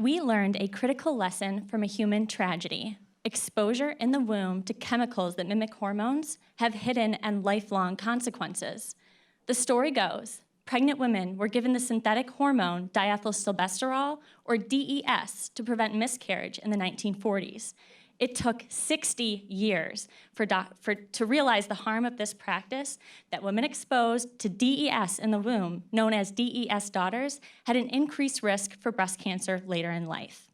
we learned a critical lesson from a human tragedy. Exposure in the womb to chemicals that mimic hormones have hidden and lifelong consequences. The story goes, pregnant women were given the synthetic hormone diethylstilbestrol, or DES, to prevent miscarriage in the 1940s. It took 60 years to realize the harm of this practice, that women exposed to DES in the womb, known as DES daughters, had an increased risk for breast cancer later in life.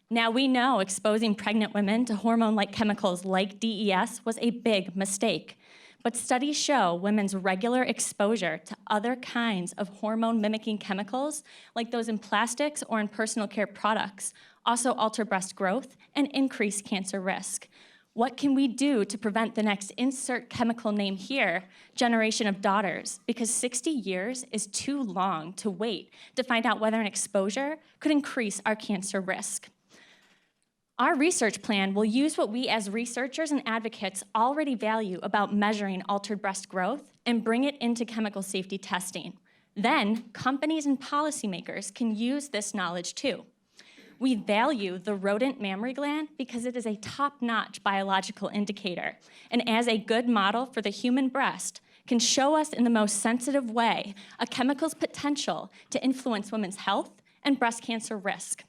Now we know exposing pregnant women to hormone-like chemicals like DES was a big mistake, but studies show women's regular exposure to other kinds of hormone-mimicking chemicals, like those in plastics or in personal care products, also alter breast growth and increase cancer risk. What can we do to prevent the next insert chemical name here generation of daughters? Because 60 years is too long to wait to find out whether an exposure could increase our cancer risk. Our research plan will use what we as researchers and advocates already value about measuring altered breast growth and bring it into chemical safety testing. Then, companies and policymakers can use this knowledge too. We value the rodent mammary gland because it is a top-notch biological indicator, and as a good model for the human breast, can show us in the most sensitive way a chemical's potential to influence women's health and breast cancer risk.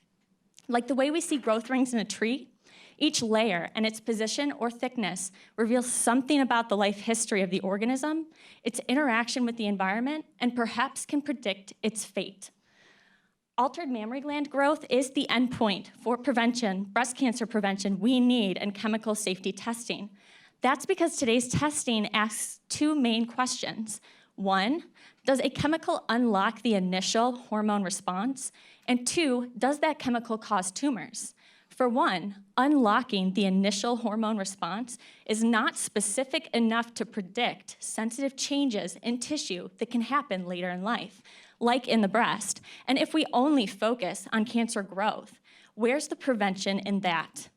Like the way we see growth rings in a tree, each layer and its position or thickness reveals something about the life history of the organism, its interaction with the environment, and perhaps can predict its fate. Altered mammary gland growth is the endpoint for prevention, breast cancer prevention we need in chemical safety testing. That's because today's testing asks two main questions. One, does a chemical unlock the initial hormone response? And two, does that chemical cause tumors? For one, unlocking the initial hormone response is not specific enough to predict sensitive changes in tissue that can happen later in life, like in the breast. And if we only focus on cancer growth, where's the prevention in that?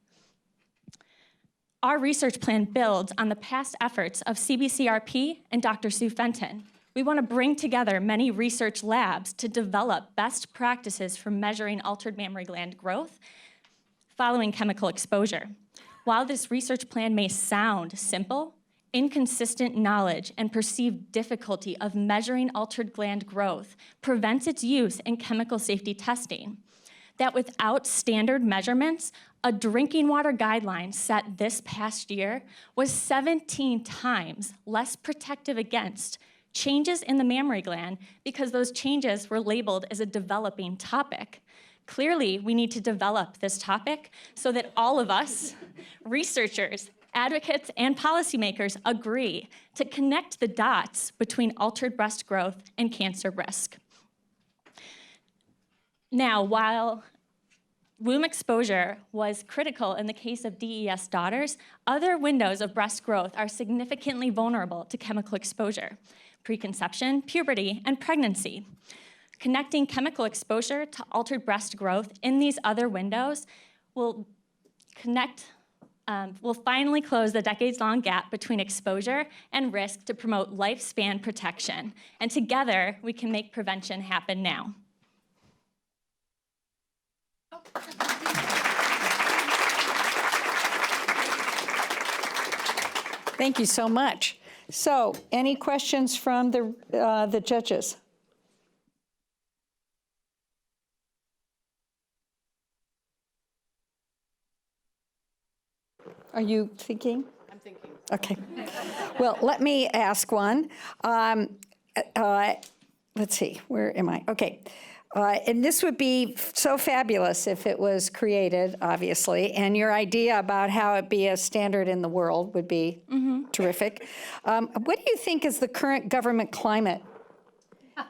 Our research plan builds on the past efforts of CBCRP and Dr. Sue Fenton. We want to bring together many research labs to develop best practices for measuring altered mammary gland growth following chemical exposure. While this research plan may sound simple, inconsistent knowledge and perceived difficulty of measuring altered gland growth prevents its use in chemical safety testing. That without standard measurements, a drinking water guideline set this past year was 17 times less protective against changes in the mammary gland because those changes were labeled as a developing topic. Clearly, we need to develop this topic so that all of us, researchers, advocates, and policymakers agree to connect the dots between altered breast growth and cancer risk. Now, while womb exposure was critical in the case of DES daughters, other windows of breast growth are significantly vulnerable to chemical exposure: preconception, puberty, and pregnancy. Connecting chemical exposure to altered breast growth in these other windows will finally close the decades-long gap between exposure and risk to promote lifespan protection. And together, we can make prevention happen now. Thank you so much. So, any questions from the judges? Are you thinking? I'm thinking. Okay. Well, let me ask one. Let's see, where am I? Okay. And this would be so fabulous if it was created, obviously, and your idea about how it be a standard in the world would be terrific. What do you think is the current government climate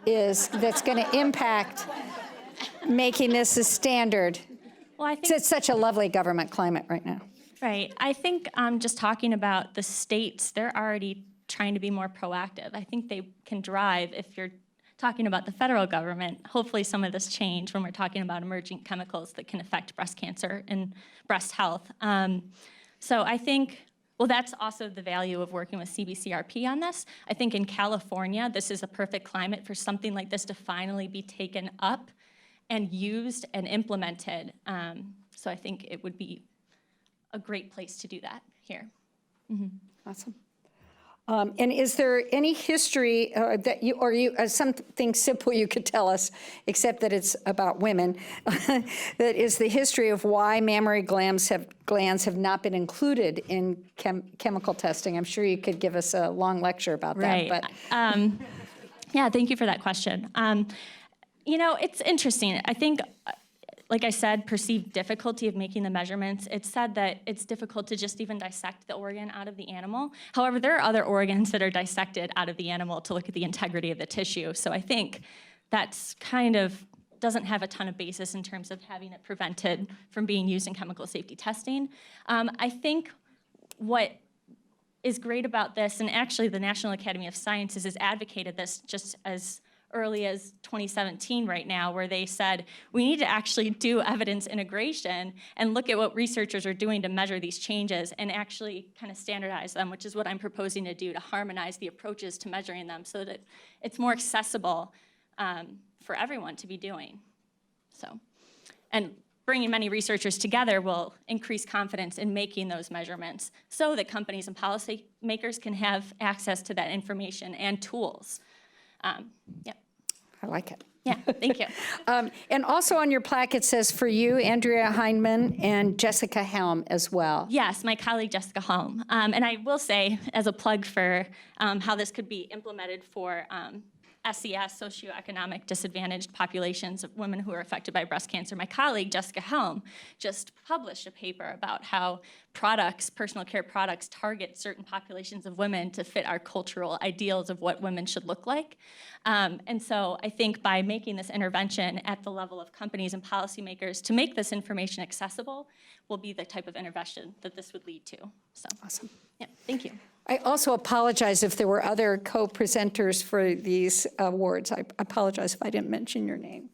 that's going to impact making this a standard? Well, I think it's such a lovely government climate right now. Right. I think just talking about the states, they're already trying to be more proactive. I think they can drive, if you're talking about the federal government, hopefully some of this change when we're talking about emerging chemicals that can affect breast cancer and breast health. So I think, well, that's also the value of working with CBCRP on this. I think in California, this is a perfect climate for something like this to finally be taken up and used and implemented. So I think it would be a great place to do that here. Awesome. And is there any history that you, something simple you could tell us, except that it's about women, that is the history of why mammary glands have not been included in chemical testing? I'm sure you could give us a long lecture about that. Right. Yeah, thank you for that question. It's interesting. I think, like I said, perceived difficulty of making the measurements. It's said that it's difficult to just even dissect the organ out of the animal. However, there are other organs that are dissected out of the animal to look at the integrity of the tissue. So I think that's kind of doesn't have a ton of basis in terms of having it prevented from being used in chemical safety testing. I think what is great about this, and actually the National Academy of Sciences has advocated this just as early as 2017 right now, where they said we need to actually do evidence integration and look at what researchers are doing to measure these changes and actually kind of standardize them, which is what I'm proposing to do, to harmonize the approaches to measuring them so that it's more accessible for everyone to be doing. So, and bringing many researchers together will increase confidence in making those measurements so that companies and policymakers can have access to that information and tools. Yeah. I like it. Yeah, thank you. And also on your plaque, it says for you, Andrea Heineman and Jessica Helm as well. Yes, my colleague Jessica Helm. And I will say, as a plug for how this could be implemented for SES, socioeconomic disadvantaged populations of women who are affected by breast cancer, my colleague Jessica Helm just published a paper about how products, personal care products, target certain populations of women to fit our cultural ideals of what women should look like. And so I think by making this intervention at the level of companies and policymakers to make this information accessible will be the type of intervention that this would lead to. So, awesome. Yeah, thank you. I also apologize if there were other co-presenters for these awards. I apologize if I didn't mention your name.